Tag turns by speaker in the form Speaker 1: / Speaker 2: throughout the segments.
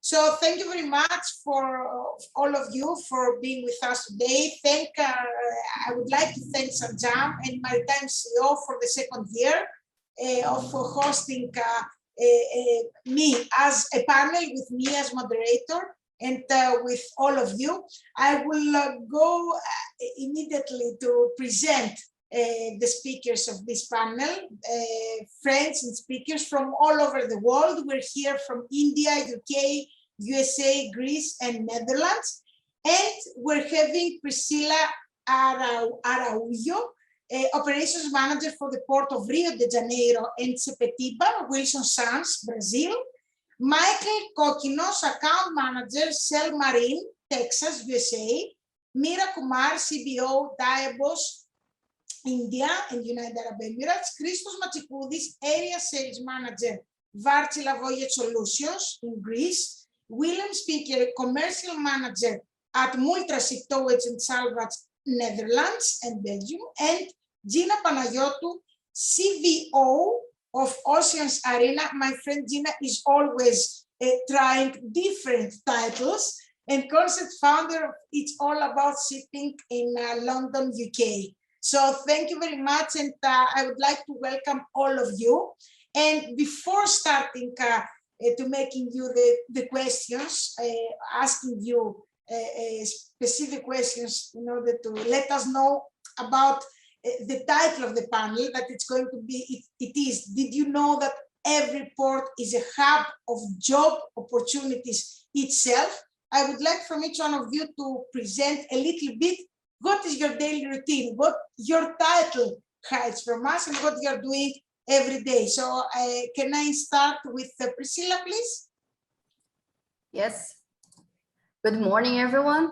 Speaker 1: So thank you very much for all of you for being with us today. I would like to thank Sanjam and Maritime SheEO for the second year of hosting me as a panel with me as moderator and with all of you. I will go immediately to present the speakers of this panel, friends and speakers from all over the world. We're here from India, UK, USA, Greece, and Netherlands. And we're having Priscilla Araújo, Operations Manager for the Port of Rio de Janeiro and Sepetiba, Wilson Sands, Brazil. Michael Kokinos, Account Manager, Shell Marine, Texas, USA. Mira Kumar, CBO, Diabos, India and United Arab Emirates. Christos Matsikoudis, Area Sales Manager, Varchila Voyage Solutions in Greece. Willem Speaker, Commercial Manager at Multraship Towage and Salvage, Netherlands and Belgium. And Gina Panagiotou, CVO of Oceans Arena. My friend Gina is always trying different titles, and concept founder of It's All About Shipping in London, UK. So thank you very much, and I would like to welcome all of you. And before starting to making you the questions, asking you specific questions in order to let us know about the title of the panel, that it's going to be, it is, did you know that every port is a hub of job opportunities itself? I would like from each one of you to present a little bit what is your daily routine, what your title hides from us, and what you're doing every day. So can I start with Priscilla, please?
Speaker 2: Yes. Good morning, everyone.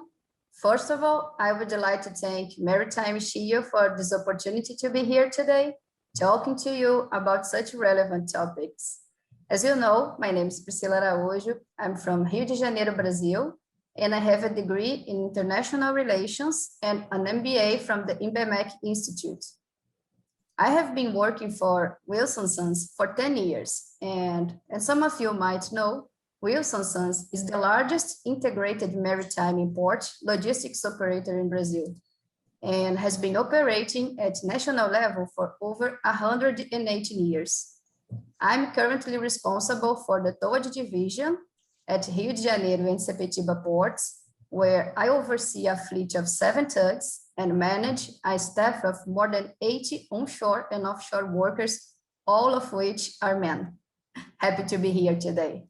Speaker 2: First of all, I would like to thank Maritime SheEO for this opportunity to be here today, talking to you about such relevant topics. As you know, my name is Priscilla Araújo. I'm from Rio de Janeiro, Brazil, and I have a degree in International Relations and an MBA from the IBMEC Institute. I have been working for Wilson Sons for 10 years, and as some of you might know, Wilson Sons is the largest integrated maritime import logistics operator in Brazil and has been operating at national level for over 118 years. I'm currently responsible for the towage division at Rio de Janeiro and Sepetiba ports, where I oversee a fleet of 7 tugs and manage a staff of more than 80 onshore and offshore workers, all of which are men. Happy to be here today.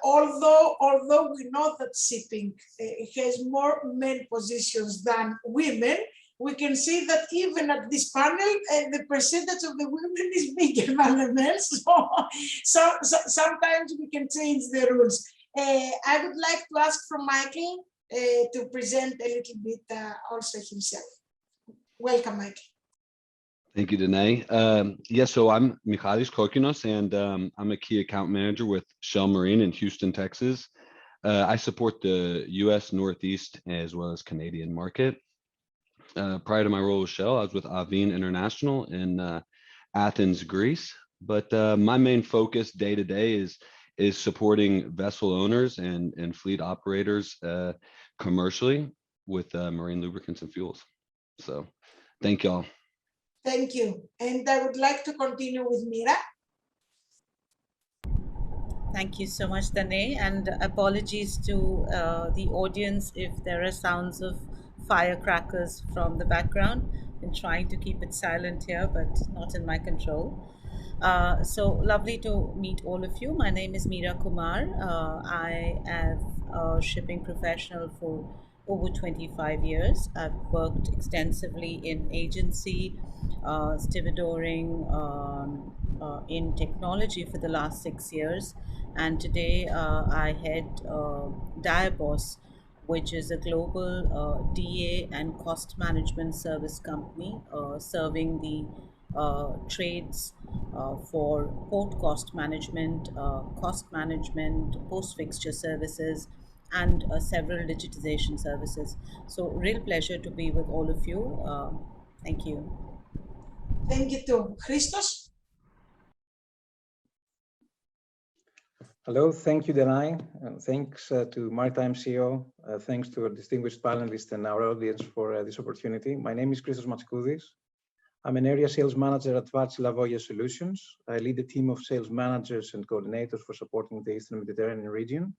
Speaker 1: Although we know that shipping has more men positions than women, we can see that even at this panel, the percentage of the women is bigger than the men. So sometimes we can change the rules. I would like to ask from Michael to present a little bit also himself. Welcome, Michael.
Speaker 3: Thank you, Danae. Yes, so I'm Michalis Kokinos, and I'm a key account manager with Shell Marine in Houston, Texas. I support the U.S. Northeast as well as Canadian market. Prior to my role with Shell, I was with Avin International in Athens, Greece. But my main focus day to day is supporting vessel owners and fleet operators commercially with marine lubricants and fuels. So thank y'all.
Speaker 1: Thank you. And I would like to continue with Mira.
Speaker 4: Thank you so much, Danae, and apologies to the audience if there are sounds of firecrackers from the background. I'm trying to keep it silent here, but not in my control. So lovely to meet all of you. My name is Mira Kumar. I am a shipping professional for over 25 years. I've worked extensively in agency, stevedoring, in technology for the last 6 years. And today I head Diabos, which is a global DA and cost management service company serving the trades for port cost management, post-fixture services, and several digitization services. So real pleasure to be with all of you. Thank you.
Speaker 1: Thank you too. Christos?
Speaker 5: Hello, thank you, Danae, and thanks to Maritime SheEO. Thanks to our distinguished panelists and our audience for this opportunity. My name is Christos Matskoudis. I'm an area sales manager at Vatsila Voya Solutions. I lead a team of sales managers and coordinators for supporting the Eastern Mediterranean region.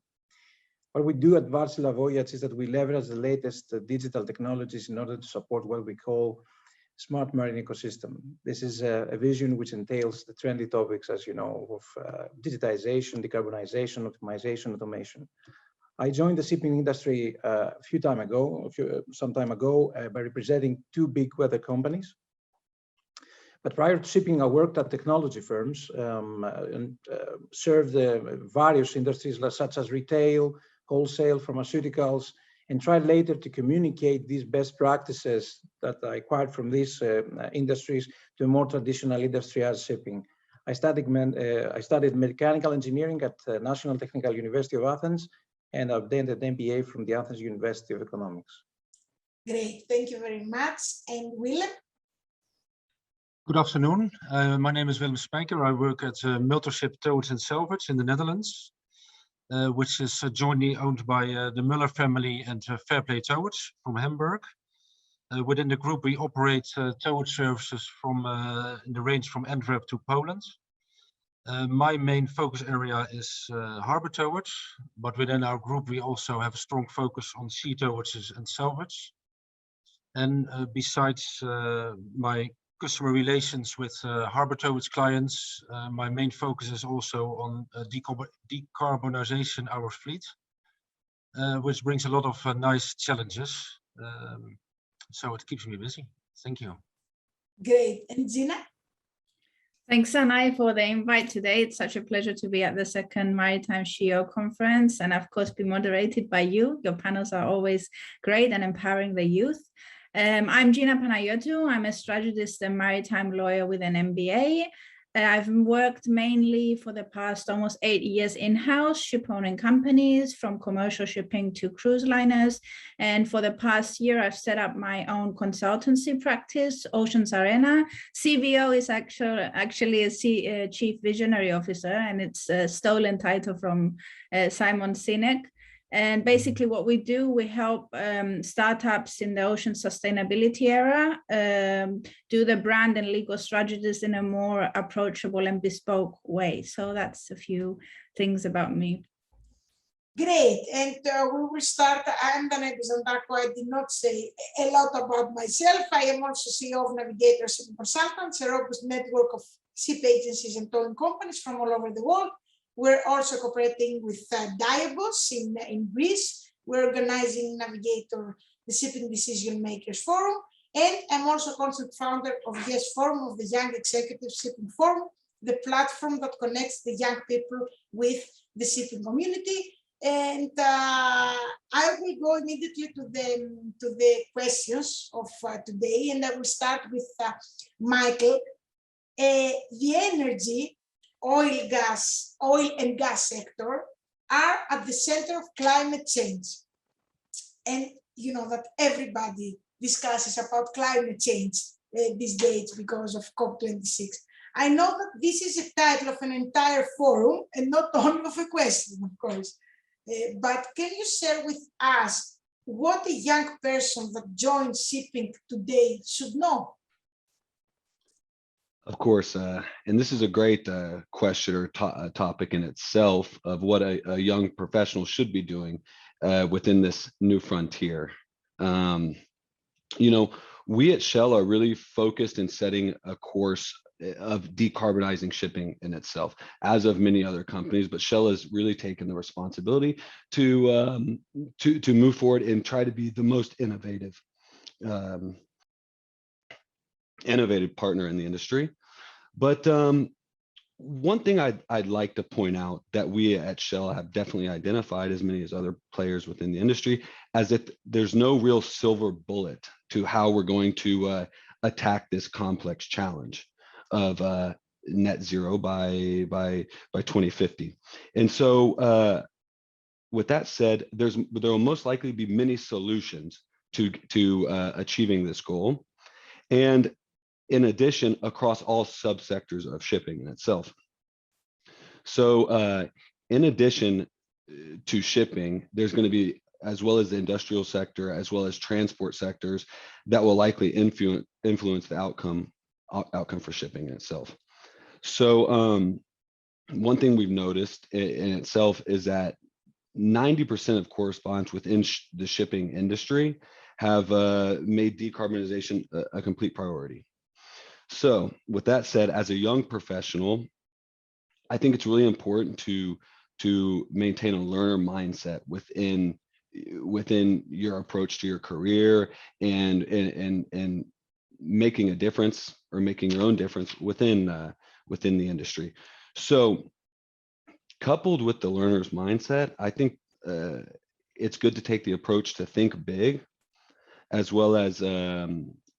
Speaker 5: What we do at Vatsila Voya is that we leverage the latest digital technologies in order to support what we call smart marine ecosystem. This is a vision which entails the trendy topics, as you know, of digitization, decarbonization, optimization, automation. I joined the shipping industry some time ago, by representing two big weather companies. But prior to shipping, I worked at technology firms and served various industries such as retail, wholesale, pharmaceuticals, and tried later to communicate these best practices that I acquired from these industries to a more traditional industry as shipping. I studied mechanical engineering at National Technical University of Athens, and I obtained an MBA from the Athens University of Economics.
Speaker 1: Great, thank you very much. And Willem?
Speaker 6: Good afternoon. My name is Willem Spijker. I work at Multiship Towage and Salvage in the Netherlands, which is jointly owned by the Muller family and Fairplay Towage from Hamburg. Within the group, we operate towage services from in the range from Antwerp to Poland. My main focus area is harbor towage, but within our group, we also have a strong focus on sea towages and salvage. And besides my customer relations with harbor towage clients, my main focus is also on decarbonization our fleet, which brings a lot of nice challenges. So it keeps me busy. Thank you.
Speaker 1: Great. And Gina?
Speaker 7: Thanks, Danae, for the invite today. It's such a pleasure to be at the second Maritime SheEO conference and, of course, be moderated by you. Your panels are always great and empowering the youth. I'm Gina Panayotou. I'm a strategist and maritime lawyer with an MBA. I've worked mainly for the past almost 8 years in-house, ship-owning companies from commercial shipping to cruise liners. And for the past year, I've set up my own consultancy practice, Oceans Arena. CVO is actually a Chief Visionary Officer, and it's a stolen title from Simon Sinek. And basically what we do, we help startups in the ocean sustainability era do the brand and legal strategies in a more approachable and bespoke way. So that's a few things about me.
Speaker 1: Great, and we will start. I'm Danae Bezantakou. I did not say a lot about myself. I am also CEO of Navigator Shipping Consultants, a robust network of ship agencies and towing companies from all over the world. We're also cooperating with Diabos in Greece. We're organizing Navigator, the Shipping Decision Makers Forum, and I'm also concept founder of Yes Forum of the Young Executive Shipping Forum, the platform that connects the young people with the shipping community. And I will go immediately to the questions of today, and I will start with Michael. The energy, oil and gas sector are at the center of climate change. And you know that everybody discusses about climate change these days because of COP26. I know that this is a title of an entire forum and not only of a question, of course. But can you share with us what a young person that joins shipping today should know?
Speaker 3: Of course, and this is a great question or topic in itself of what a young professional should be doing within this new frontier. You know, we at Shell are really focused in setting a course of decarbonizing shipping in itself, as of many other companies, but Shell has really taken the responsibility to move forward and try to be the most innovative partner in the industry. But one thing I'd like to point out that we at Shell have definitely identified, as many as other players within the industry, as that there's no real silver bullet to how we're going to attack this complex challenge of net zero by 2050. And so with that said, there will most likely be many solutions to achieving this goal. And in addition, across all subsectors of shipping in itself. So in addition to shipping, there's going to be, as well as the industrial sector, as well as transport sectors, that will likely influence the outcome for shipping in itself. So one thing we've noticed in itself is that 90% of correspondents within the shipping industry have made decarbonization a complete priority. So with that said, as a young professional, I think it's really important to maintain a learner mindset within your approach to your career and making a difference, or making your own difference within the industry. So coupled with the learner's mindset, I think it's good to take the approach to think big, as well as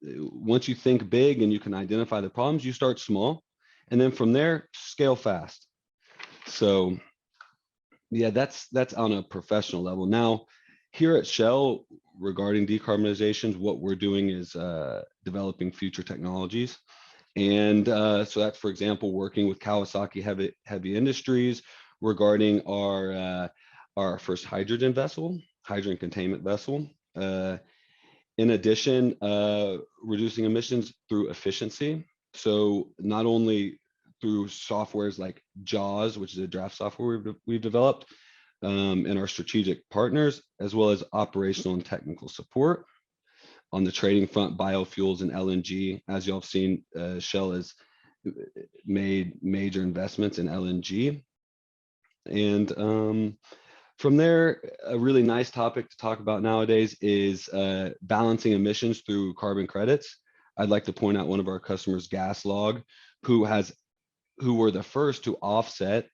Speaker 3: once you think big and you can identify the problems, you start small, and then from there scale fast. So yeah, that's on a professional level. Now here at Shell, regarding decarbonization, what we're doing is developing future technologies. And so that's, for example, working with Kawasaki Heavy Industries regarding our first hydrogen containment vessel. In addition, reducing emissions through efficiency. So not only through softwares like JAWS, which is a draft software we've developed, and our strategic partners, as well as operational and technical support. On the trading front, biofuels and LNG, as y'all have seen, Shell has made major investments in LNG. And from there, a really nice topic to talk about nowadays is balancing emissions through carbon credits. I'd like to point out one of our customers, GasLog, who were the first to offset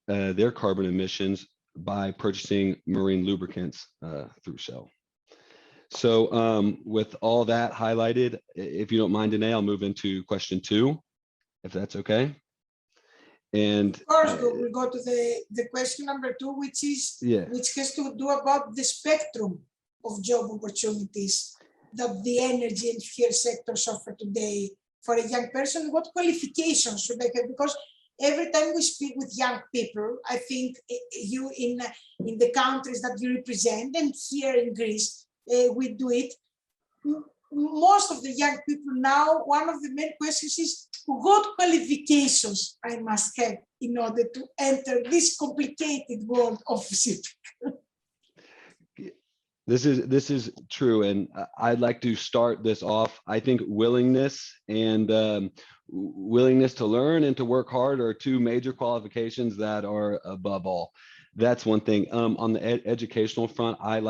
Speaker 3: their carbon emissions by purchasing marine lubricants through Shell. So with all that highlighted, if you don't mind, Danae, I'll move into question 2, if that's okay. And
Speaker 1: of course, we'll go to the question number 2, which has to do about the spectrum of job opportunities that the energy and fuel sectors offer today for a young person. What qualifications should they have? Because every time we speak with young people, I think you in the countries that you represent, and here in Greece, we do it. Most of the young people now, one of the main questions is, what qualifications I must have in order to enter this complicated world of shipping?
Speaker 3: This is true, and I'd like to start this off. I think willingness and willingness to learn and to work hard are 2 major qualifications that are above all. That's one thing. On the educational front, I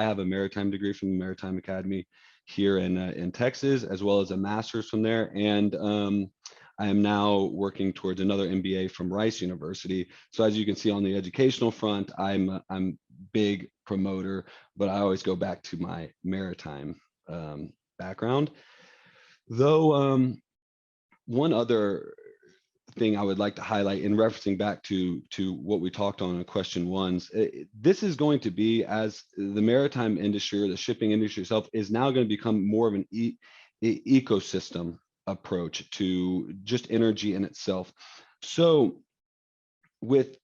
Speaker 3: have a maritime degree from the Maritime Academy here in Texas, as well as a master's from there. And I am now working towards another MBA from Rice University. So as you can see on the educational front, I'm big promoter, but I always go back to my maritime background. Though one other thing I would like to highlight, in referencing back to what we talked on in question 1, this is going to be, as the maritime industry or the shipping industry itself is now going to become more of an ecosystem approach to just energy in itself. So with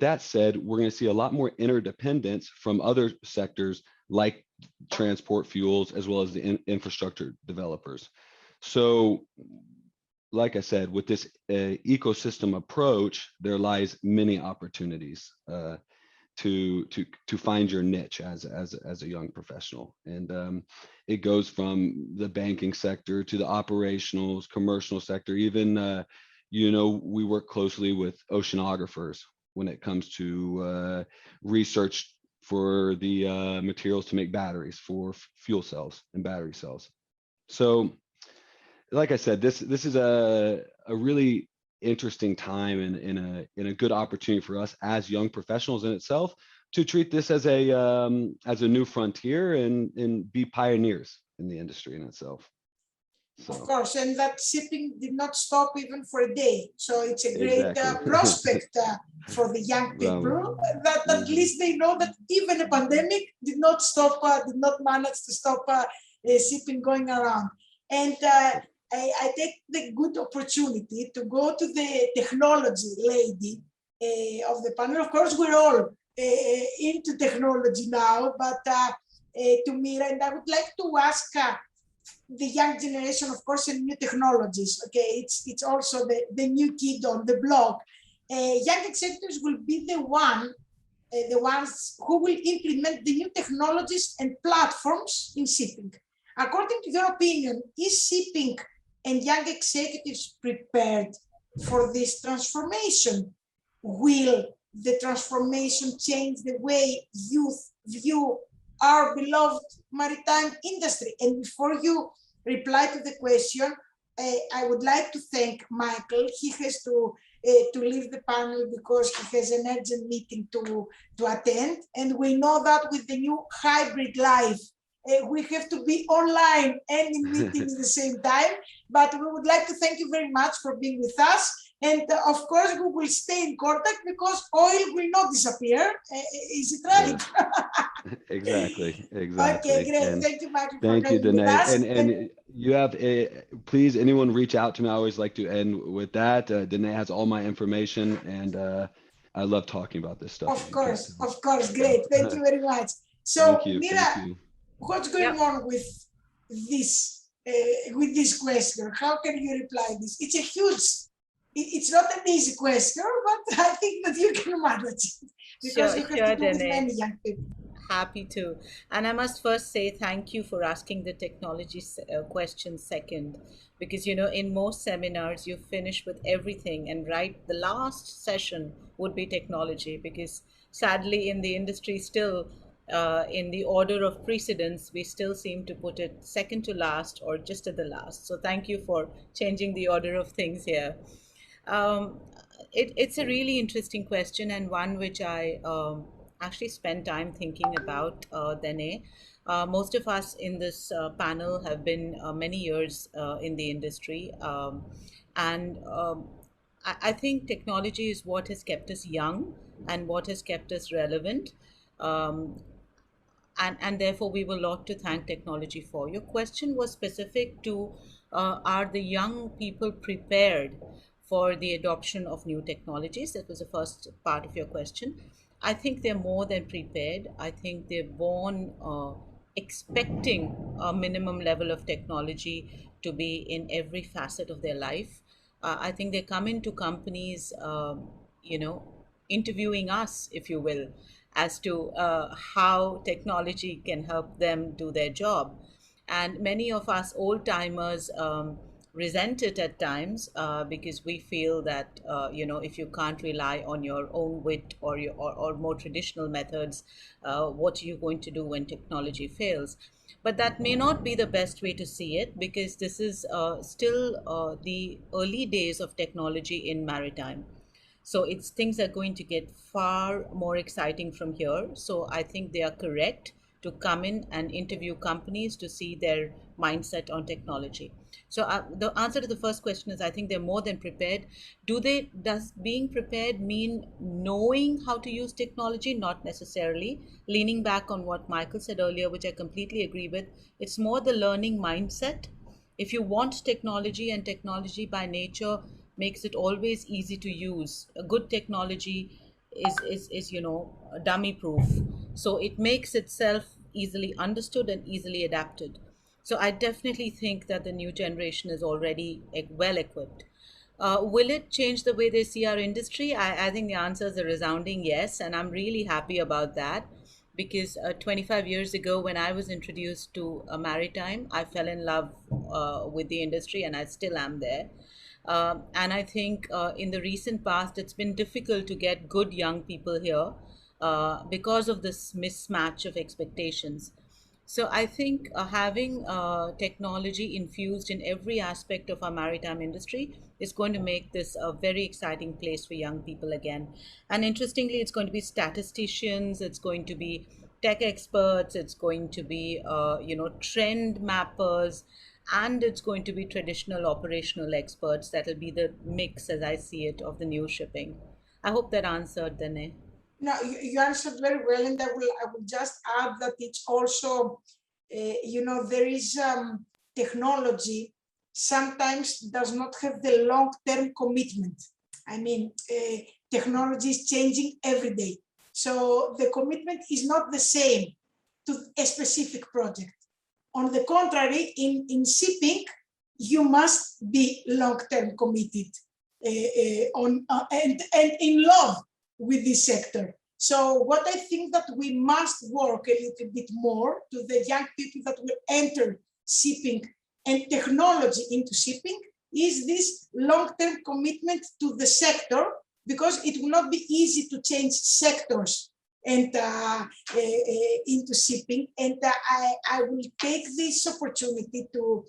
Speaker 3: that said, we're going to see a lot more interdependence from other sectors like transport fuels, as well as the infrastructure developers. So like I said, with this ecosystem approach, there lies many opportunities to find your niche as a young professional. And it goes from the banking sector to the operationals, commercial sector, even we work closely with oceanographers when it comes to research for the materials to make batteries for fuel cells and battery cells. So like I said, this is a really interesting time and a good opportunity for us as young professionals in itself to treat this as a new frontier and be pioneers in the industry in itself. So.
Speaker 1: Of course, and that shipping did not stop even for a day. So it's a great prospect for the young people that at least they know that even a pandemic did not manage to stop shipping going around. And I take the good opportunity to go to the technology lady of the panel. Of course, we're all into technology now, but to Mira, and I would like to ask the young generation, of course, and new technologies. Okay, it's also the new kid on the block. Young executives will be the ones who will implement the new technologies and platforms in shipping. According to your opinion, is shipping and young executives prepared for this transformation? Will the transformation change the way youth view our beloved maritime industry? And before you reply to the question, I would like to thank Michael. He has to leave the panel because he has an urgent meeting to attend. And we know that with the new hybrid life, we have to be online and in meetings at the same time. But we would like to thank you very much for being with us. And of course, we will stay in contact because oil will not disappear. Is it right?
Speaker 3: Exactly.
Speaker 1: Okay, great.
Speaker 3: And
Speaker 1: thank you, Michael.
Speaker 3: thank you, Danae. And you have please, anyone reach out to me. I always like to end with that. Danae has all my information, and I love talking about this stuff.
Speaker 1: Of course, great. Thank you very much. So, Mira, what's going on with this question? How can you reply this? It's a huge, it's not an easy question, but I think that you can manage it because you have to do with many young people.
Speaker 4: Happy to. And I must first say thank you for asking the technology question second, because, in most seminars, you finish with everything and the last session would be technology, because sadly in the industry still, in the order of precedence, we still seem to put it second to last or just at the last. So thank you for changing the order of things here. It's a really interesting question, and one which I actually spent time thinking about, Danae. Most of us in this panel have been many years in the industry, and I think technology is what has kept us young and what has kept us relevant. And therefore we have a lot to thank technology for. Your question was specific to are the young people prepared for the adoption of new technologies? That was the first part of your question. I think they're more than prepared. I think they're born expecting a minimum level of technology to be in every facet of their life. I think they come into companies, interviewing us, if you will, as to how technology can help them do their job. And many of us old timers resent it at times because we feel that if you can't rely on your own wit or more traditional methods, what are you going to do when technology fails? But that may not be the best way to see it, because this is still the early days of technology in maritime. So things are going to get far more exciting from here. So I think they are correct to come in and interview companies to see their mindset on technology. So the answer to the first question is, I think they're more than prepared. Does being prepared mean knowing how to use technology? Not necessarily. Leaning back on what Michael said earlier, which I completely agree with, it's more the learning mindset. If you want technology, and technology by nature makes it always easy to use. A good technology is dummy proof. So it makes itself easily understood and easily adapted. So I definitely think that the new generation is already well equipped. Will it change the way they see our industry? I think the answer is a resounding yes, and I'm really happy about that, because 25 years ago, when I was introduced to maritime, I fell in love with the industry, and I still am there. And I think in the recent past, it's been difficult to get good young people here because of this mismatch of expectations. So I think having technology infused in every aspect of our maritime industry is going to make this a very exciting place for young people again. And interestingly, it's going to be statisticians, it's going to be tech experts, it's going to be trend mappers, and it's going to be traditional operational experts. That'll be the mix, as I see it, of the new shipping. I hope that answered, Danae.
Speaker 1: No, you answered very well, and I will just add that it's also, there is technology sometimes does not have the long-term commitment. I mean, technology is changing every day. So the commitment is not the same to a specific project. On the contrary, in shipping, you must be long-term committed and in love with this sector. So what I think that we must work a little bit more to the young people that will enter shipping and technology into shipping is this long-term commitment to the sector, because it will not be easy to change sectors and into shipping. And I will take this opportunity to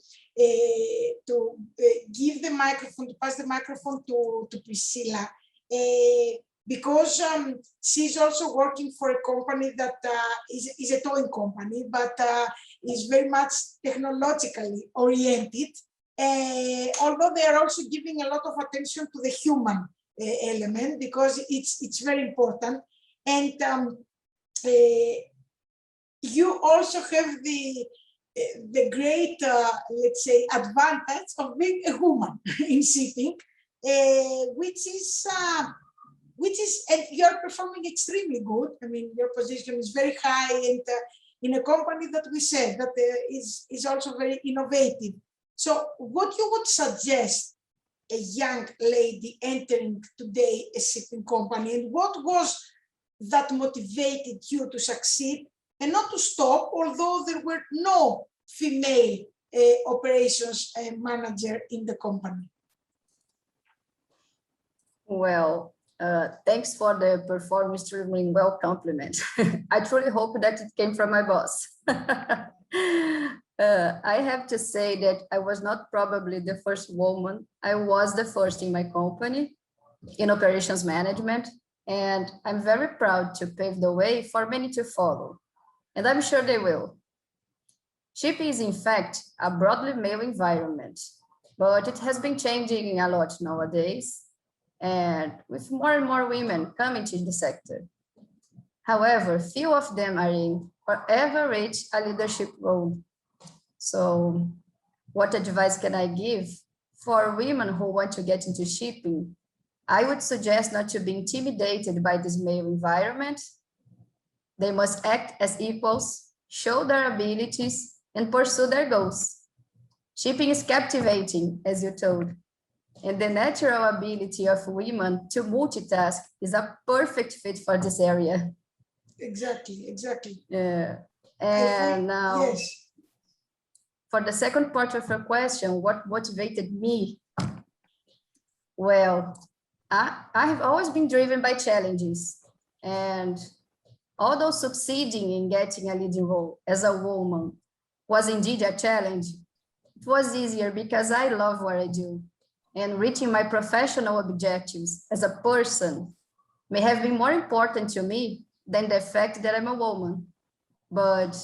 Speaker 1: give the microphone, to pass the microphone to Priscilla, because she's also working for a company that is a towing company, but is very much technologically oriented. Although they are also giving a lot of attention to the human element, because it's very important. And you also have the great, let's say, advantage of being a woman in shipping, which is, and you're performing extremely good. I mean, your position is very high, and in a company that we said that is also very innovative. So what you would suggest a young lady entering today a shipping company, and what was that motivated you to succeed and not to stop, although there were no female operations manager in the company?
Speaker 2: Well, thanks for the performance extremely well compliment. I truly hope that it came from my boss. I have to say that I was not probably the first woman. I was the first in my company in operations management, and I'm very proud to pave the way for many to follow, and I'm sure they will. Shipping is in fact a broadly male environment, but it has been changing a lot nowadays, and with more and more women coming to the sector. However, few of them are in or ever reach a leadership role. So what advice can I give for women who want to get into shipping? I would suggest not to be intimidated by this male environment. They must act as equals, show their abilities, and pursue their goals. Shipping is captivating, as you told, and the natural ability of women to multitask is a perfect fit for this area.
Speaker 1: Exactly.
Speaker 2: Yeah. And now,
Speaker 1: yes.
Speaker 2: For the second part of your question, what motivated me? Well, I have always been driven by challenges, and although succeeding in getting a leading role as a woman was indeed a challenge, it was easier because I love what I do, and reaching my professional objectives as a person may have been more important to me than the fact that I'm a woman. But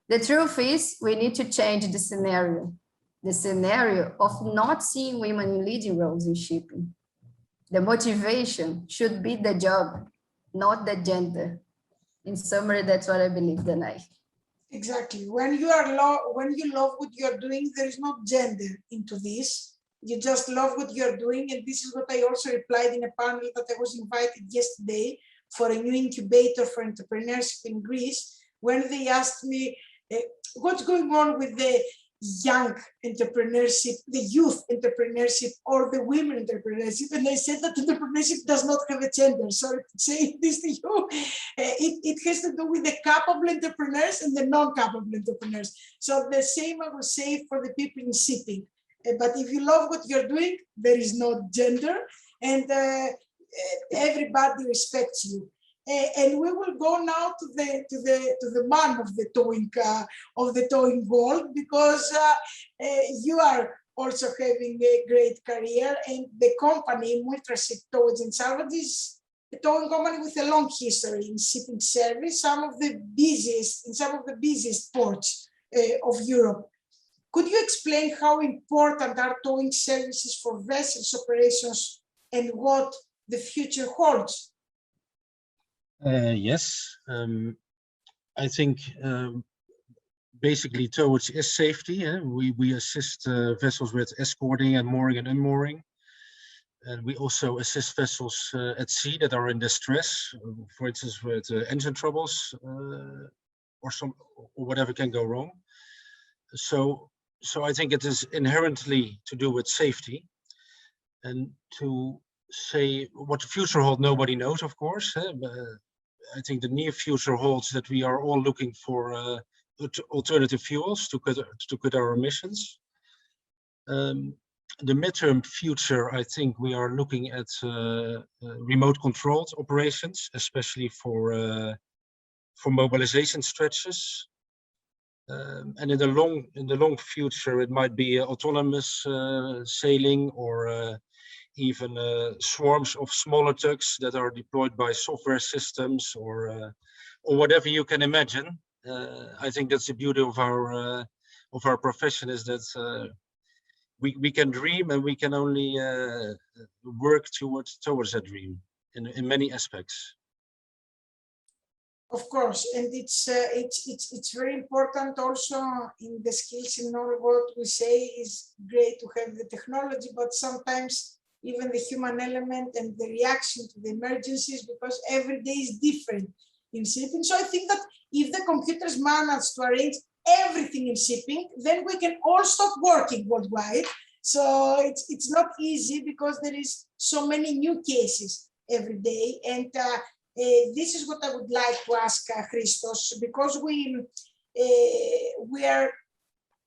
Speaker 2: the truth is, we need to change the scenario of not seeing women in leading roles in shipping. The motivation should be the job, not the gender. In summary, that's what I believe, Danae.
Speaker 1: Exactly. When you love what you're doing, there is no gender into this. You just love what you're doing, and this is what I also replied in a panel that I was invited yesterday for a new incubator for entrepreneurship in Greece, when they asked me, what's going on with the young entrepreneurship, the youth entrepreneurship, or the women entrepreneurship? And I said that entrepreneurship does not have a gender. Sorry to say this to you. It has to do with the capable entrepreneurs and the non-capable entrepreneurs. So the same I will say for the people in shipping. But if you love what you're doing, there is no gender, and everybody respects you. And we will go now to the man of the towing world, because you are also having a great career, and the company Multraship Towage and Salvage is a towing company with a long history in shipping service, in some of the busiest ports of Europe. Could you explain how important are towing services for vessels operations and what the future holds?
Speaker 6: Yes, I think basically towage is safety. We assist vessels with escorting and mooring and unmooring. And we also assist vessels at sea that are in distress, for instance, with engine troubles or whatever can go wrong. So I think it is inherently to do with safety, and to say what the future holds, nobody knows, of course. I think the near future holds that we are all looking for alternative fuels to cut our emissions. The midterm future, I think we are looking at remote controlled operations, especially for mobilization stretches. And in the long future, it might be autonomous sailing, or even swarms of smaller tugs that are deployed by software systems, or whatever you can imagine. I think that's the beauty of our profession, is that we can dream, and we can only work towards that dream in many aspects.
Speaker 1: Of course, and it's very important also in the skills. In all what we say is great to have the technology, but sometimes even the human element and the reaction to the emergencies, because every day is different in shipping. So I think that if the computers manage to arrange everything in shipping, then we can all stop working worldwide. So it's not easy, because there is so many new cases every day. And this is what I would like to ask Christos, because we are,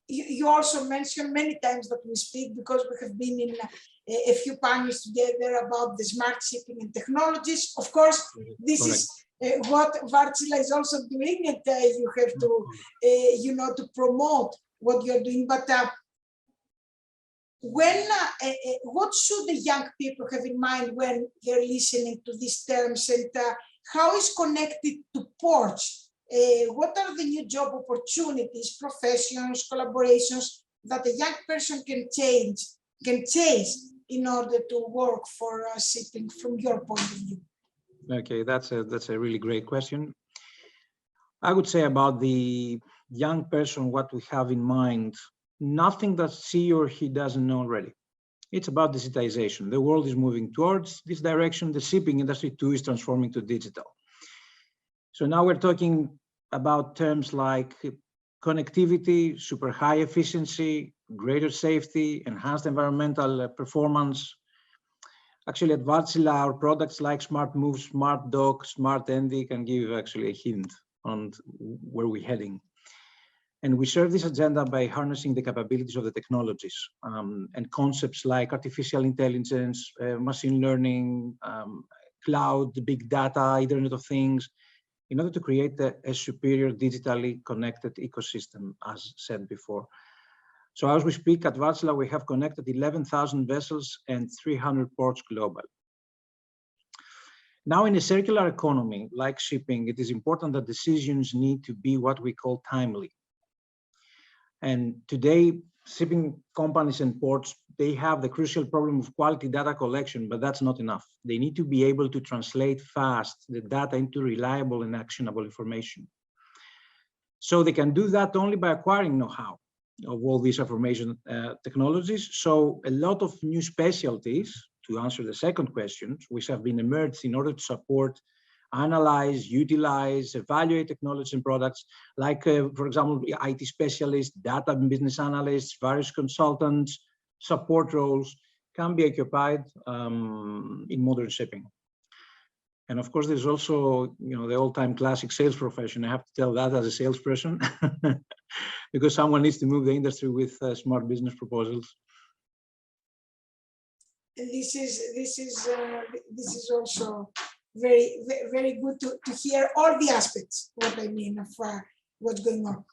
Speaker 1: you also mentioned many times that we speak, because we have been in a few panels together about the smart shipping and technologies. Of course, this is what Wärtsilä is also doing, and you have to, to promote what you're doing. But what should the young people have in mind when they're listening to these terms, and how is connected to ports? What are the new job opportunities, professions, collaborations that a young person can chase in order to work for shipping from your point of view?
Speaker 5: Okay, that's a really great question. I would say about the young person, what we have in mind, nothing that she or he doesn't know already. It's about digitization. The world is moving towards this direction. The shipping industry too is transforming to digital. So now we're talking about terms like connectivity, super high efficiency, greater safety, enhanced environmental performance. Actually, at Wärtsilä, our products like Smart Move, Smart Dock, Smart Endy can give actually a hint on where we're heading. And we serve this agenda by harnessing the capabilities of the technologies and concepts like artificial intelligence, machine learning, cloud, big data, Internet of Things, in order to create a superior digitally connected ecosystem, as said before. So as we speak at Wärtsilä, we have connected 11,000 vessels and 300 ports globally. Now, in a circular economy like shipping, it is important that decisions need to be what we call timely. And today, shipping companies and ports, they have the crucial problem of quality data collection, but that's not enough. They need to be able to translate fast the data into reliable and actionable information. So they can do that only by acquiring know-how of all these information technologies. So a lot of new specialties, to answer the second question, which have been emerged in order to support, analyze, utilize, evaluate technology and products, like, for example, IT specialists, data and business analysts, various consultants, support roles can be occupied in modern shipping. And of course, there's also, the all-time classic sales profession. I have to tell that as a salesperson, because someone needs to move the industry with smart business proposals.
Speaker 1: This is also very, very good to hear all the aspects, what I mean, of what's going on.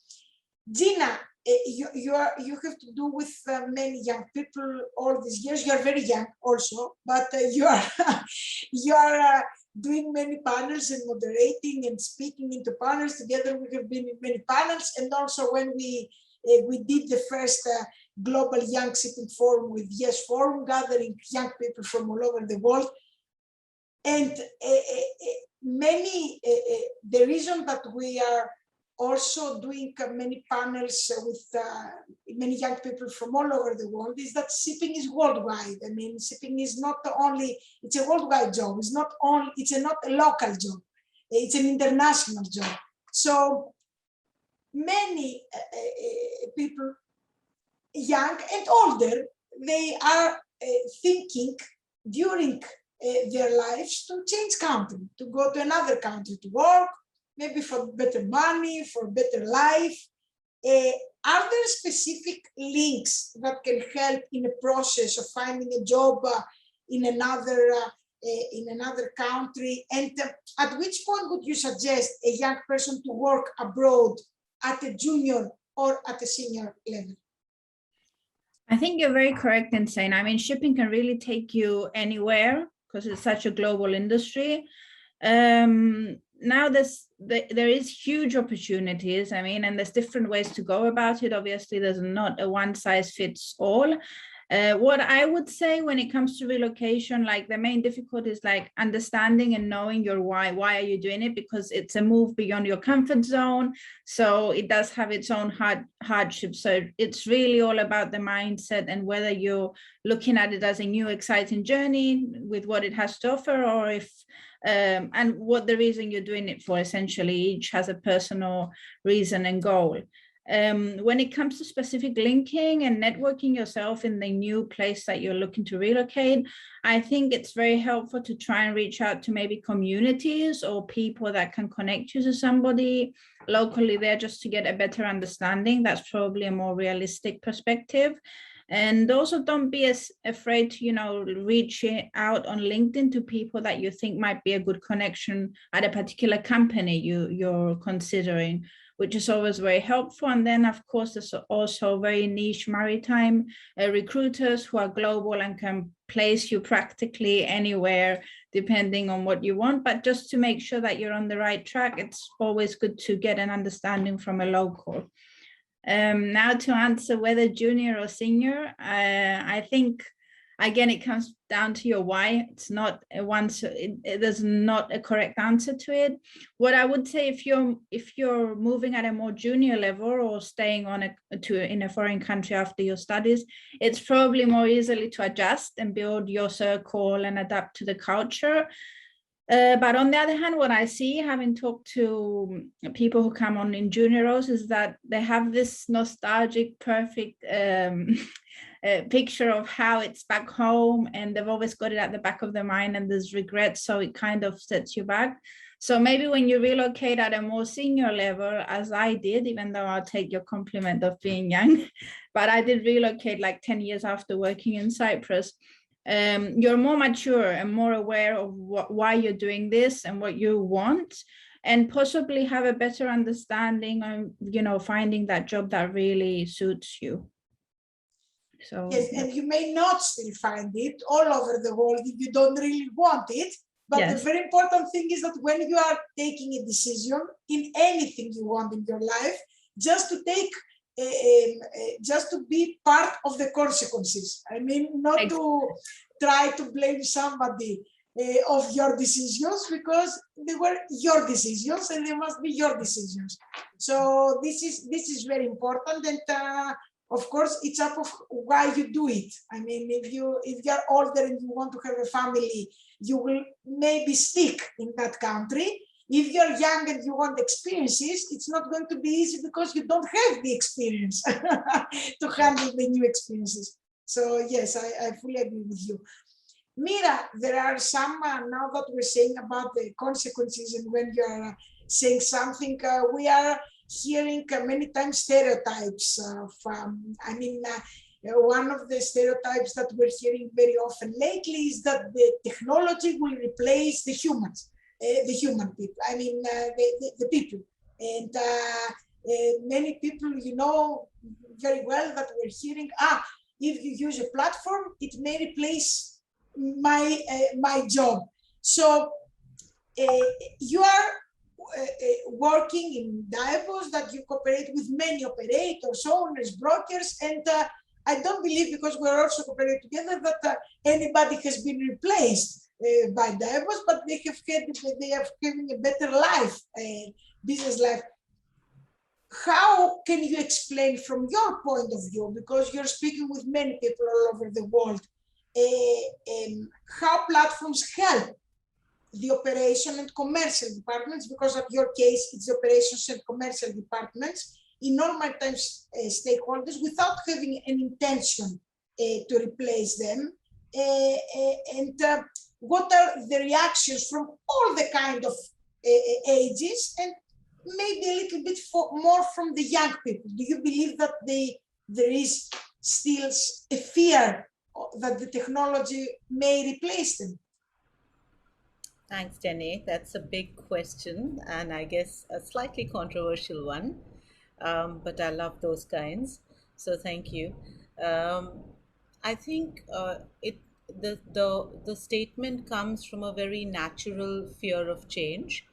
Speaker 1: Gina, you have to do with many young people all these years. You are very young also, but you are doing many panels and moderating and speaking into panels. Together we have been in many panels, and also when we did the first Global Young Shipping Forum with Yes Forum, gathering young people from all over the world. And the reason that we are also doing many panels with many young people from all over the world, is that shipping is worldwide. I mean, shipping is not only, it's a worldwide job. It's not only, it's not a local job. It's an international job. So many people, young and older, they are thinking during their lives to change country, to go to another country to work, maybe for better money, for better life. Are there specific links that can help in the process of finding a job in another country? And at which point would you suggest a young person to work abroad at a junior or at a senior level?
Speaker 7: I think you're very correct in saying, I mean, shipping can really take you anywhere because it's such a global industry. Now there is huge opportunities, I mean, and there's different ways to go about it. Obviously, there's not a one size fits all. What I would say when it comes to relocation, like the main difficulty is like understanding and knowing your why. Why are you doing it? Because it's a move beyond your comfort zone. So it does have its own hardship. So it's really all about the mindset and whether you're looking at it as a new exciting journey with what it has to offer, or if and what the reason you're doing it for. Essentially, each has a personal reason and goal. When it comes to specific linking and networking yourself in the new place that you're looking to relocate, I think it's very helpful to try and reach out to maybe communities or people that can connect you to somebody locally there just to get a better understanding. That's probably a more realistic perspective. And also don't be as afraid to, reach out on LinkedIn to people that you think might be a good connection at a particular company you're considering, which is always very helpful. And then, of course, there's also very niche maritime recruiters who are global and can place you practically anywhere, depending on what you want. But just to make sure that you're on the right track, it's always good to get an understanding from a local. Now to answer whether junior or senior, I think, again, it comes down to your why. It's not there's not a correct answer to it. What I would say, if you're moving at a more junior level or staying on in a foreign country after your studies, it's probably more easily to adjust and build your circle and adapt to the culture. But on the other hand, what I see, having talked to people who come on in junior roles, is that they have this nostalgic, perfect picture of how it's back home, and they've always got it at the back of their mind, and there's regret, so it kind of sets you back. So maybe when you relocate at a more senior level, as I did, even though I'll take your compliment of being young, but I did relocate like 10 years after working in Cyprus. You're more mature and more aware of why you're doing this and what you want, and possibly have a better understanding of, finding that job that really suits you. So
Speaker 1: yes, and you may not still find it all over the world if you don't really want it. But yes, the very important thing is that when you are taking a decision in anything you want in your life, just to take just to be part of the consequences. I mean, not to try to blame somebody of your decisions, because they were your decisions and they must be your decisions. So this is very important, and of course it's up of why you do it. I mean, if you're older and you want to have a family, you will maybe stick in that country. If you're young and you want experiences, it's not going to be easy because you don't have the experience to handle the new experiences. So yes, I fully agree with you. Mira, there are some, now that we're saying about the consequences, and when you're saying something, we are hearing many times stereotypes of, one of the stereotypes that we're hearing very often lately is that the technology will replace the humans. The human people, the people. And many people, very well that we're hearing, if you use a platform, it may replace my job. So you are working in Davos, that you cooperate with many operators, owners, brokers, and I don't believe, because we're also cooperating together, that anybody has been replaced by Davos, but they have having a better life, business life. how can you explain from your point of view, because you're speaking with many people all over the world, how platforms help the operation and commercial departments, because of your case, it's the operations and commercial departments in all maritime stakeholders without having an intention to replace them. And what are the reactions from all the kind of ages, and maybe a little bit more from the young people? Do you believe that there is still a fear that the technology may replace them?
Speaker 4: Thanks, Danae. That's a big question, and I guess a slightly controversial one, but I love those kinds. So thank you. I think the statement comes from a very natural fear of change,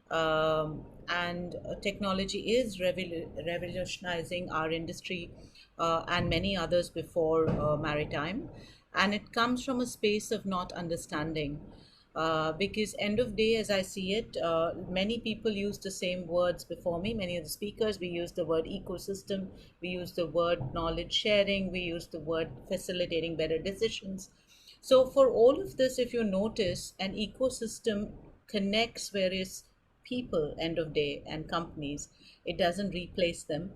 Speaker 4: and technology is revolutionizing our industry and many others before maritime, and it comes from a space of not understanding. Because end of day, as I see it, many people use the same words before me. Many of the speakers, we use the word ecosystem, we use the word knowledge sharing, we use the word facilitating better decisions. So for all of this, if you notice, an ecosystem connects various people, end of day, and companies. It doesn't replace them.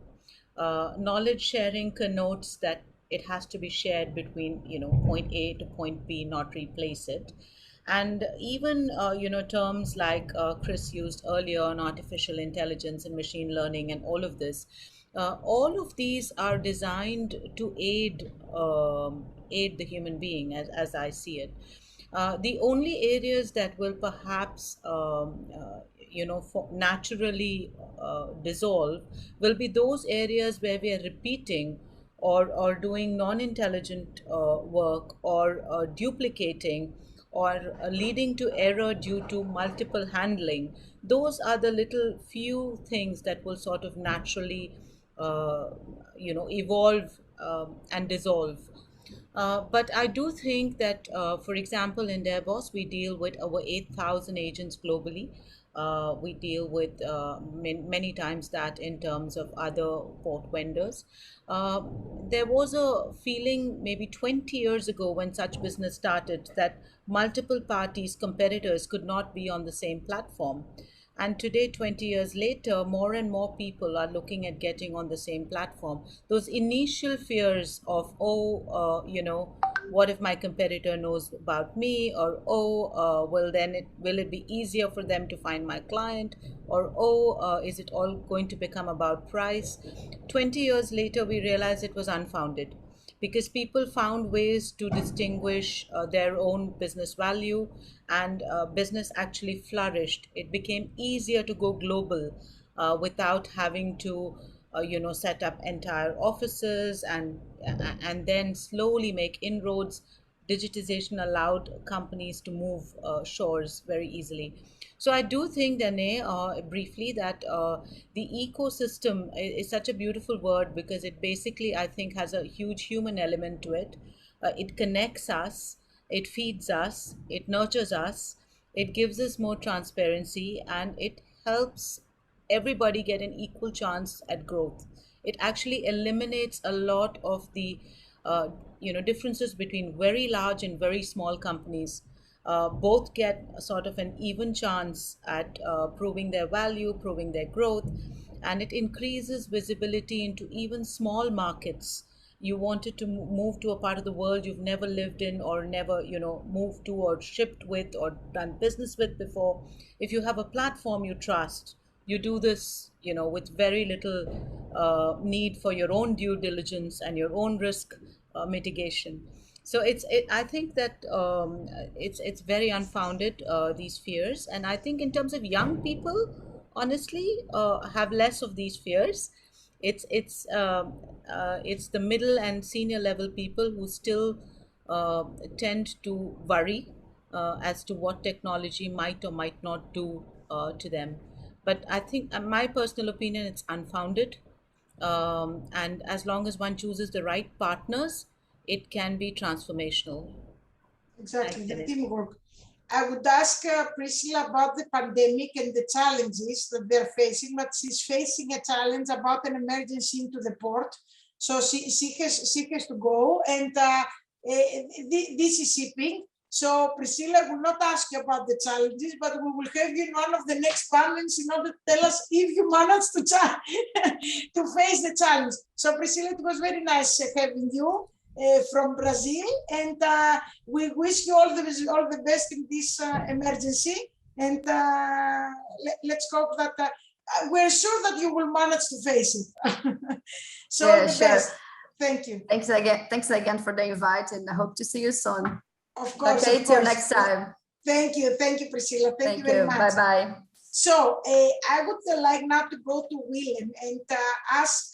Speaker 4: Knowledge sharing connotes that it has to be shared between, point A to point B, not replace it. And even terms like Chris used earlier on artificial intelligence and machine learning and all of these are designed to aid the human being, as I see it. The only areas that will perhaps naturally dissolve will be those areas where we are repeating or doing non-intelligent work, or duplicating, or leading to error due to multiple handling. Those are the little few things that will sort of naturally evolve and dissolve. But I do think that, for example, in Davos, we deal with over 8,000 agents globally. We deal with many times that in terms of other port vendors. Uh, there was a feeling maybe 20 years ago when such business started that multiple parties, competitors, could not be on the same platform. And today, 20 years later, more and more people are looking at getting on the same platform. Those initial fears of, what if my competitor knows about me? Or, will it be easier for them to find my client? Or, is it all going to become about price? 20 years later, we realized it was unfounded, because people found ways to distinguish their own business value, and business actually flourished. It became easier to go global without having to set up entire offices, and then slowly make inroads. Digitization allowed companies to move shores very easily. So I do think, Danae, briefly, that the ecosystem is such a beautiful word, because it basically, I think, has a huge human element to it. It connects us, it feeds us, it nurtures us, it gives us more transparency, and it helps everybody get an equal chance at growth. It actually eliminates a lot of the differences between very large and very small companies. Both get a sort of an even chance at proving their value, proving their growth, and it increases visibility into even small markets. You wanted to move to a part of the world you've never lived in, or never moved to, or shipped with, or done business with before. If you have a platform you trust, you do this with very little need for your own due diligence and your own risk mitigation. So I think that it's very unfounded, these fears. And I think in terms of young people, honestly, have less of these fears. It's the middle and senior level people who still uh, tend to worry as to what technology might or might not do to them. But I think, my personal opinion, it's unfounded. And as long as one chooses the right partners, it can be transformational.
Speaker 1: Exactly,
Speaker 4: Thanks,
Speaker 1: the
Speaker 4: Dennis.
Speaker 1: teamwork. I would ask Priscilla about the pandemic and the challenges that they're facing, but she's facing a challenge about an emergency into the port. So she has to go, and this is shipping. So Priscilla will not ask you about the challenges, but we will have you in one of the next panels in order to tell us if you managed to to face the challenge. So Priscilla, it was very nice having you from Brazil, and we wish you all the best in this emergency. And let's hope that we're sure that you will manage to face it. So
Speaker 2: Yeah,
Speaker 1: the
Speaker 2: sure.
Speaker 1: best. Thank you.
Speaker 2: Thanks again for the invite, and I hope to see you soon.
Speaker 1: Of course.
Speaker 2: Okay,
Speaker 1: of
Speaker 2: till
Speaker 1: course.
Speaker 2: next time.
Speaker 1: Thank you, Priscilla. Thank you very much.
Speaker 2: Bye bye.
Speaker 1: So I would like now to go to Willem and ask,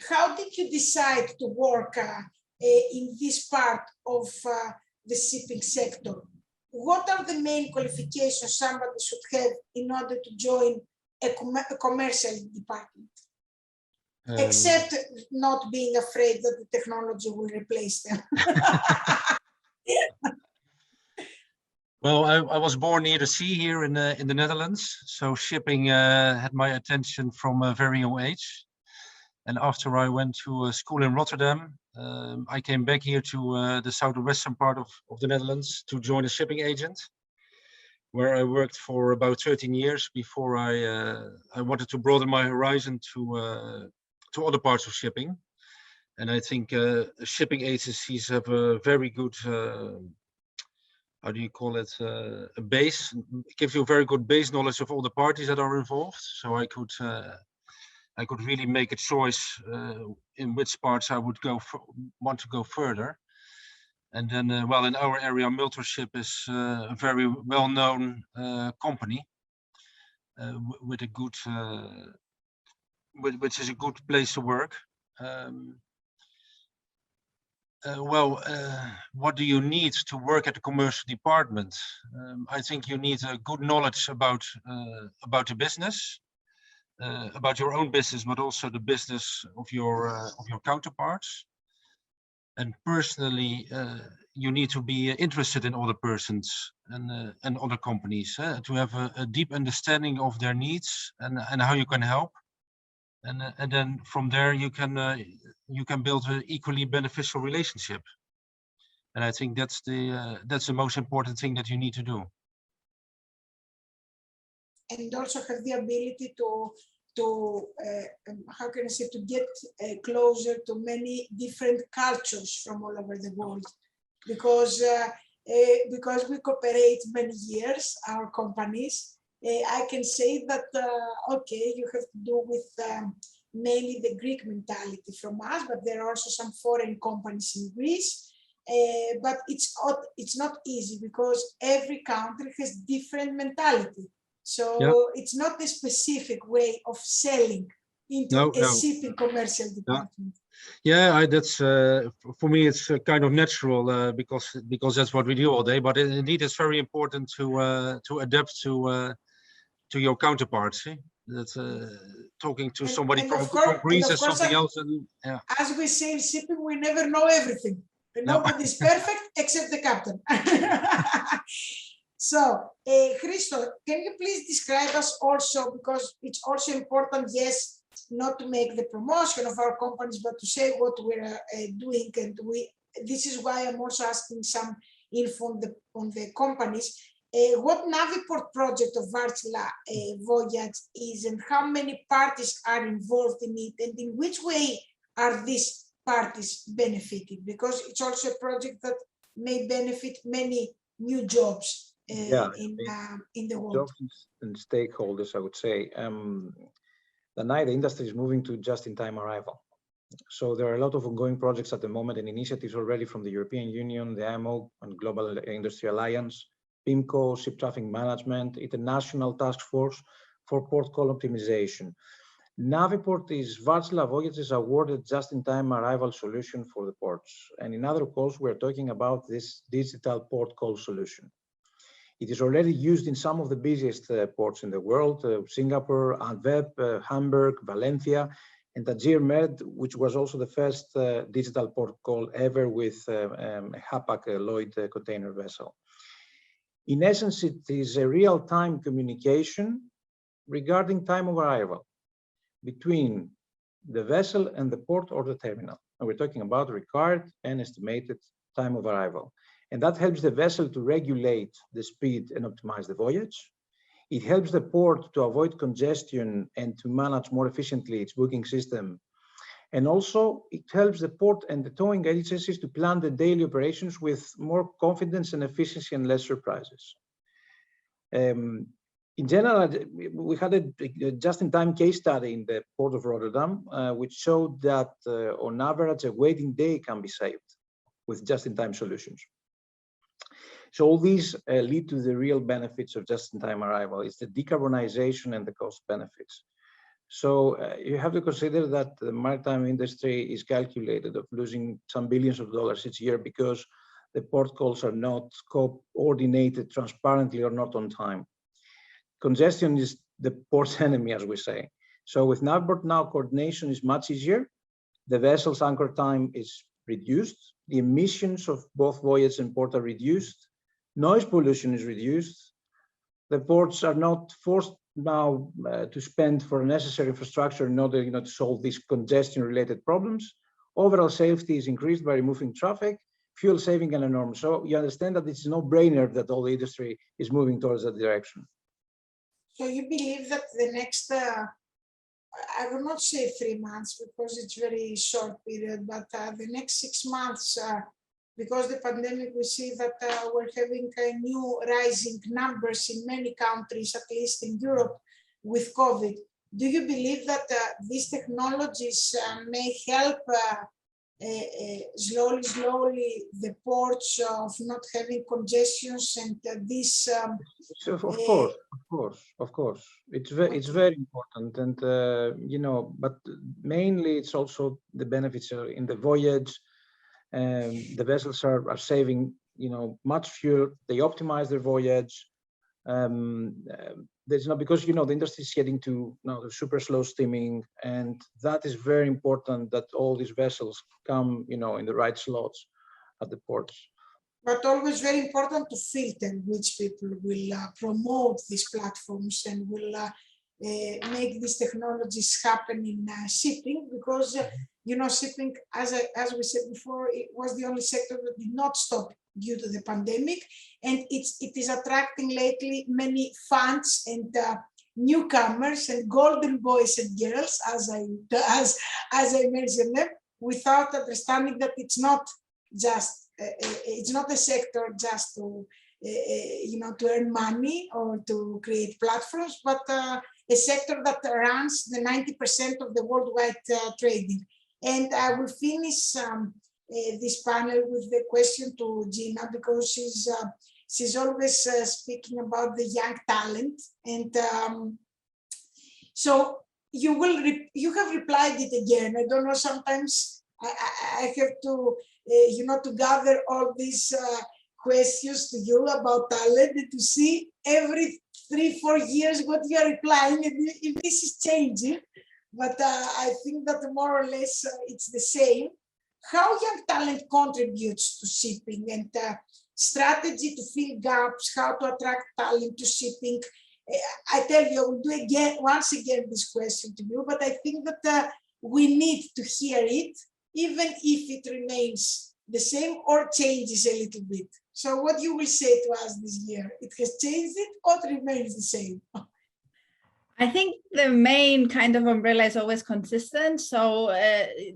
Speaker 1: how did you decide to work in this part of the shipping sector? What are the main qualifications somebody should have in order to join a commercial department? Except not being afraid that the technology will replace them.
Speaker 6: Well, I was born near the sea here in the Netherlands, so shipping had my attention from a very young age. And after I went to school in Rotterdam, I came back here to the southwestern part of the Netherlands to join a shipping agent, where I worked for about 13 years before I wanted to broaden my horizon to other parts of shipping. And I think shipping agencies have a very good, how do you call it, a base. It gives you a very good base knowledge of all the parties that are involved. So I could really make a choice in which parts I would want to go further. And then, well, in our area, Mentorship is a very well-known company with a good, which is a good place to work. What do you need to work at the commercial department? I think you need a good knowledge about the business, about your own business, but also the business of your counterparts. And personally, you need to be interested in other persons and other companies to have a deep understanding of their needs and how you can help. And then from there you can build an equally beneficial relationship. And I think that's the most important thing that you need to do.
Speaker 1: And also have the ability to how can I say, to get closer to many different cultures from all over the world, because we cooperate many years, our companies. I can say that, okay, you have to do with mainly the Greek mentality from us, but there are also some foreign companies in Greece. But it's not easy because every country has different mentality. So it's not a specific way of selling into a shipping commercial department.
Speaker 6: Yeah, that's for me it's kind of natural because that's what we do all day. But indeed, it's very important to adapt to your counterparts. That's talking to somebody from Greece is something else. And, yeah.
Speaker 1: As we say in shipping, we never know everything. Nobody's perfect except the captain. So, Christo, can you please describe us also, because it's also important, yes, not to make the promotion of our companies, but to say what we're doing. And this is why I'm also asking some info on the companies. What Naviport project of Wärtsilä voyage is, and how many parties are involved in it, and in which way are these parties benefited? Because it's also a project that may benefit many new jobs in the world.
Speaker 5: Jobs and stakeholders, I would say. The industry is moving to just-in-time arrival. So there are a lot of ongoing projects at the moment and initiatives already from the European Union, the IMO and Global Industry Alliance, PIMCO, Ship Traffic Management, International Task Force for Port Call Optimization. Naviport is Wärtsilä Voyages awarded just-in-time arrival solution for the ports. And in other calls, we're talking about this digital port call solution. It is already used in some of the busiest ports in the world, Singapore, Antwerp, Hamburg, Valencia, and Tangier Med, which was also the first digital port call ever with a Hapag Lloyd container vessel. In essence, it is a real-time communication regarding time of arrival between the vessel and the port or the terminal. And we're talking about required and estimated time of arrival. And that helps the vessel to regulate the speed and optimize the voyage. It helps the port to avoid congestion and to manage more efficiently its booking system. And also it helps the port and the towing agencies to plan the daily operations with more confidence and efficiency and less surprises. In general, we had a just-in-time case study in the Port of Rotterdam, which showed that on average, a waiting day can be saved with just-in-time solutions. So all these lead to the real benefits of just-in-time arrival. It's the decarbonization and the cost benefits. So you have to consider that the maritime industry is calculated of losing some billions of dollars each year because the port calls are not coordinated transparently or not on time. Congestion is the port's enemy, as we say. So with Navport Now, coordination is much easier. The vessel's anchor time is reduced. The emissions of both voyage and port are reduced. Noise pollution is reduced. The ports are not forced now to spend for necessary infrastructure in order to solve these congestion-related problems. Overall safety is increased by removing traffic, fuel saving and enormous. So you understand that it's a no-brainer that all the industry is moving towards that direction.
Speaker 1: So you believe that the next, I will not say 3 months because it's very short period, but the next 6 months, because the pandemic, we see that we're having new rising numbers in many countries, at least in Europe, with COVID. Do you believe that these technologies may help slowly the ports of not having congestions and this? Of course. It's very important, and but mainly it's also the benefits are in the voyage. The vessels are saving, much fuel. They optimize their voyage. There's not, because the industry is getting to the super slow steaming, and that is very important that all these vessels come, in the right slots at the ports. But always very important to filter which people will promote these platforms and will make these technologies happen in shipping, because shipping, as we said before, it was the only sector that did not stop due to the pandemic, and it is attracting lately many funds and newcomers and golden boys and girls, as I mentioned them, without understanding that it's not a sector just to to earn money or to create platforms, but a sector that runs the 90% of the worldwide trading. And I will finish this panel with the question to Gina, because she's always speaking about the young talent. And so you have replied it again. I don't know, sometimes I have to, to gather all these questions to you about talent and to see every 3-4 years what you are replying, and if this is changing. But I think that more or less it's the same. How young talent contributes to shipping, and strategy to fill gaps, how to attract talent to shipping. I tell you, I will do once again this question to you, but I think that we need to hear it, even if it remains the same or changes a little bit. So what you will say to us this year? It has changed it or it remains the same?
Speaker 7: I think the main kind of umbrella is always consistent. So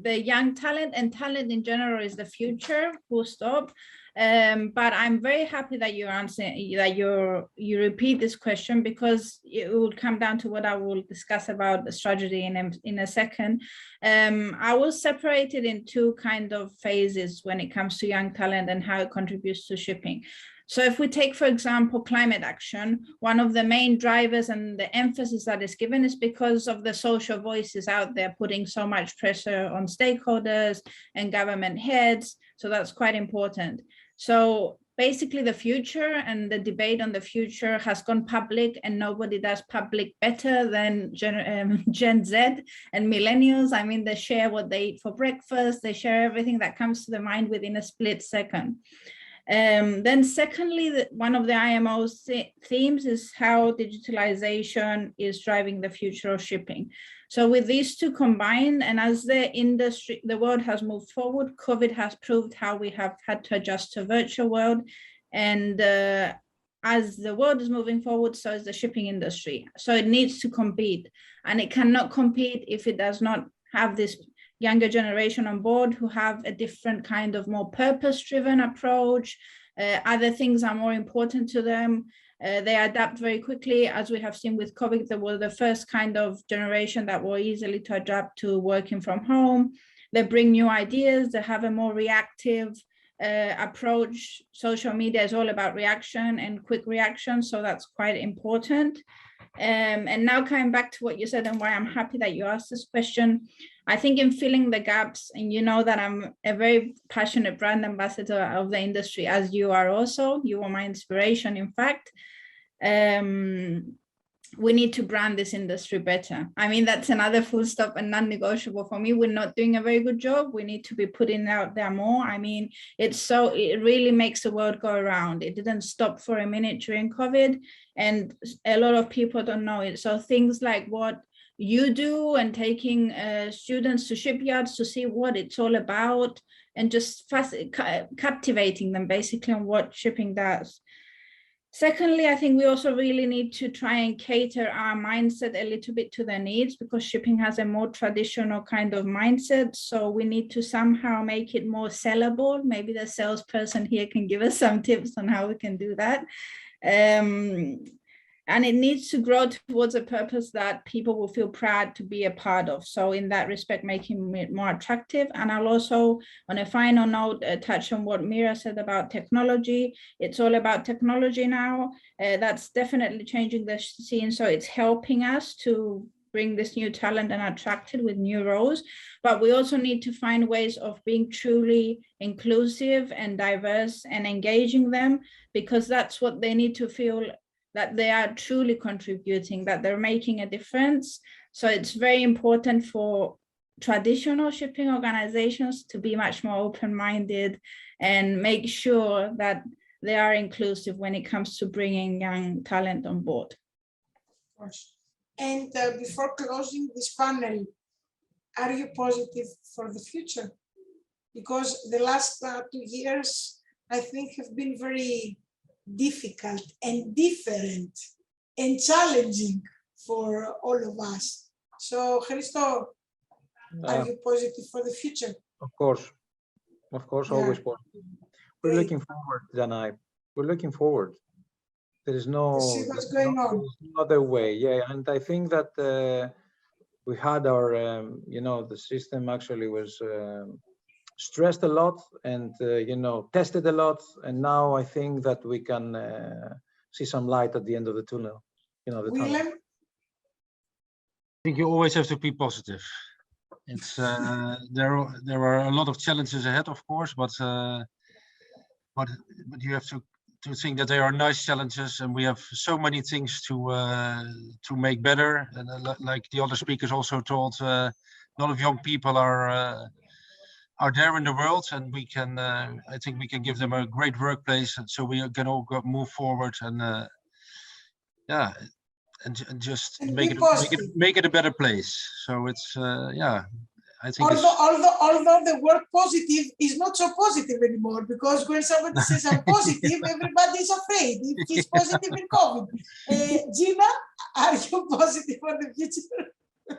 Speaker 7: the young talent and talent in general is the future, full stop. But I'm very happy that you're answering, that you repeat this question, because it will come down to what I will discuss about the strategy in a second. I will separate it in two kind of phases when it comes to young talent and how it contributes to shipping. So if we take, for example, climate action, one of the main drivers and the emphasis that is given is because of the social voices out there putting so much pressure on stakeholders and government heads. So that's quite important. So basically the future and the debate on the future has gone public, and nobody does public better than Gen Z and millennials. I mean, they share what they eat for breakfast. They share everything that comes to the mind within a split second. Then secondly, one of the IMO's themes is how digitalization is driving the future of shipping. So with these two combined, and as the world has moved forward, COVID has proved how we have had to adjust to a virtual world. And as the world is moving forward, so is the shipping industry. So it needs to compete, and it cannot compete if it does not have this younger generation on board who have a different kind of more purpose-driven approach. Other things are more important to them. They adapt very quickly, as we have seen with COVID. They were the first kind of generation that were easily to adapt to working from home. They bring new ideas. They have a more reactive approach. Social media is all about reaction and quick reaction, so that's quite important. And now coming back to what you said and why I'm happy that you asked this question, I think in filling the gaps, and you know that I'm a very passionate brand ambassador of the industry, as you are also. You are my inspiration, in fact. We need to brand this industry better. I mean, that's another full stop and non-negotiable for me. We're not doing a very good job. We need to be putting out there more. I mean, it really makes the world go around. It didn't stop for a minute during COVID, and a lot of people don't know it. So things like what you do and taking students to shipyards to see what it's all about, and just captivating them basically on what shipping does. Secondly, I think we also really need to try and cater our mindset a little bit to their needs, because shipping has a more traditional kind of mindset. So we need to somehow make it more sellable. Maybe the salesperson here can give us some tips on how we can do that. And it needs to grow towards a purpose that people will feel proud to be a part of. So in that respect, making it more attractive. And I'll also, on a final note, touch on what Mira said about technology. It's all about technology now. That's definitely changing the scene. So it's helping us to bring this new talent and attract it with new roles. But we also need to find ways of being truly inclusive and diverse and engaging them, because that's what they need to feel, that they are truly contributing, that they're making a difference. So it's very important for traditional shipping organizations to be much more open-minded and make sure that they are inclusive when it comes to bringing young talent on board.
Speaker 1: And before closing this panel, are you positive for the future? Because the last 2 years, I think, have been very difficult and different and challenging for all of us. So, Christo, are you positive for the future?
Speaker 5: Of course, yeah. Always positive. We're looking forward, Danae. We're looking forward. There is no other way. Yeah, and I think that we had our, the system actually was stressed a lot and tested a lot, and now I think that we can see some light at the end of the tunnel.
Speaker 6: I think you always have to be positive. It's there are a lot of challenges ahead, of course, but you have to think that they are nice challenges, and we have so many things to make better. And like the other speakers also told, a lot of young people are there in the world, and we can I think we can give them a great workplace, and so we can all move forward and just make it a better place. So it's I think
Speaker 1: although the word positive is not so positive anymore, because when somebody says I'm positive, everybody is afraid if he's positive in COVID. Gina, are you positive for the future?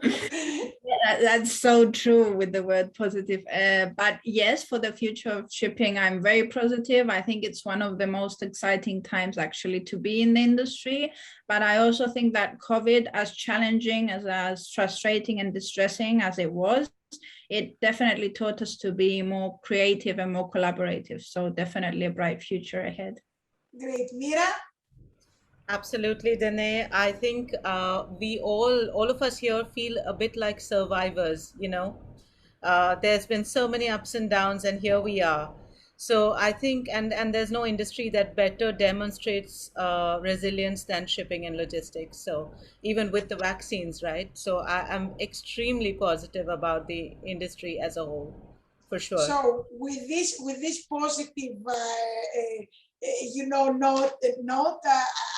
Speaker 7: Yeah, that's so true with the word positive. But yes, for the future of shipping, I'm very positive. I think it's one of the most exciting times actually to be in the industry. But I also think that COVID, as challenging, as frustrating and distressing as it was, it definitely taught us to be more creative and more collaborative. So definitely a bright future ahead.
Speaker 1: Great. Mira?
Speaker 4: Absolutely, Danae. I think we all of us here feel a bit like survivors, There's been so many ups and downs, and here we are. So I think, and there's no industry that better demonstrates resilience than shipping and logistics. So even with the vaccines, right? So I am extremely positive about the industry as a whole. For sure.
Speaker 1: So with this positive, note,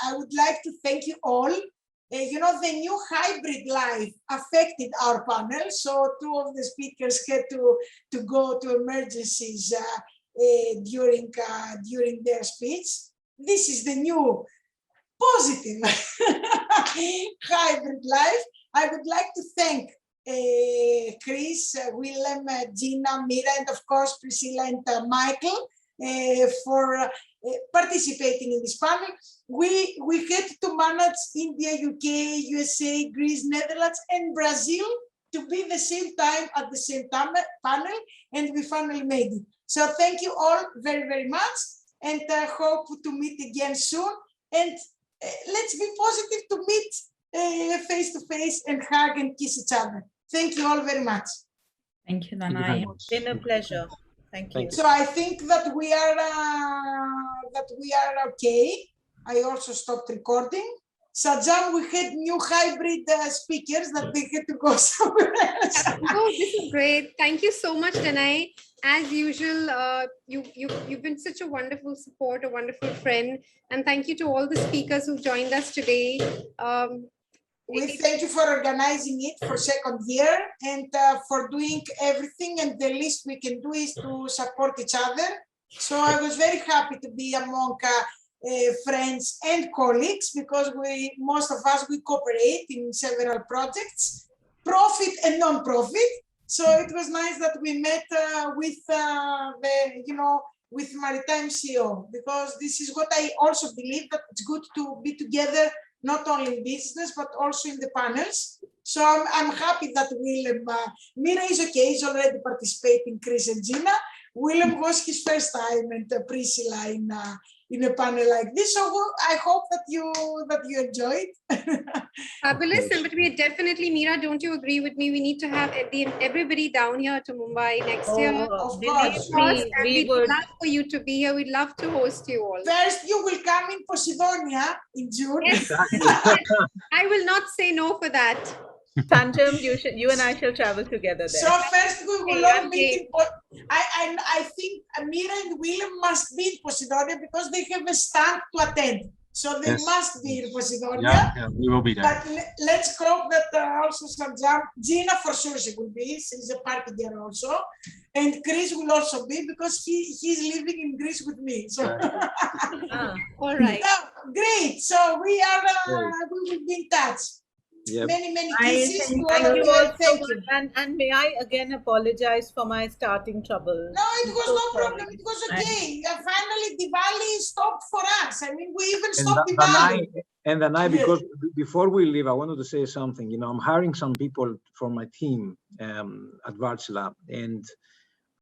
Speaker 1: I would like to thank you all. The new hybrid life affected our panel. So two of the speakers had to go to emergencies during their speech. This is the new positive hybrid life. I would like to thank Chris, Willem, Gina, Mira, and of course Priscilla and Michael for participating in this panel. We had to manage India, UK, USA, Greece, Netherlands, and Brazil to be the same time at the same time panel, and we finally made it. So thank you all very, very much, and hope to meet again soon. And let's be positive to meet face to face and hug and kiss each other. Thank you all very much.
Speaker 7: Thank you, Danae.
Speaker 4: It's been a pleasure. Thank you.
Speaker 1: So I think that we are okay. I also stopped recording. Sajam, we had new hybrid speakers that they had to go somewhere else.
Speaker 8: Oh, this is great. Thank you so much, Danae. As usual, you've been such a wonderful support, a wonderful friend. And thank you to all the speakers who joined us today.
Speaker 1: We thank you for organizing it for second year and for doing everything. And the least we can do is to support each other. So I was very happy to be among friends and colleagues, because most of us cooperate in several projects, profit and non-profit. So it was nice that we met with Maritime SheEO, because this is what I also believe, that it's good to be together, not only in business, but also in the panels. So I'm happy that Willem, Mira is okay, he's already participating, Chris and Gina. Willem was his first time, and Priscilla in a panel like this. So I hope that you enjoyed.
Speaker 8: Fabulous. But we definitely, Mira, don't you agree with me? We need to have everybody down here to Mumbai next year.
Speaker 1: Of course.
Speaker 8: We'd love for you to be here. We'd love to host you all.
Speaker 1: First, you will come in Posidonia in June.
Speaker 8: Yes. I will not say no for that.
Speaker 4: Tandem, you and I shall travel together there.
Speaker 1: So first we will all meet in I think Mira and Willem must be in Posidonia, because they have a stand to attend. So they must be in Posidonia.
Speaker 6: Yeah, we will be there.
Speaker 1: But let's hope that also Sajam, Gina for sure she will be. She's a party girl also. And Chris will also be, because he's living in Greece with me. So
Speaker 8: all right.
Speaker 1: So, great. So we will be in touch.
Speaker 5: Yep.
Speaker 1: Many kisses.
Speaker 4: Thank you all so much. And may I again apologize for my starting trouble.
Speaker 1: No, it was no problem. It was okay. Finally, Diwali stopped for us. I mean, we even stopped Diwali.
Speaker 5: And Danae, because before we leave, I wanted to say something. I'm hiring some people for my team at Wärtsilä, and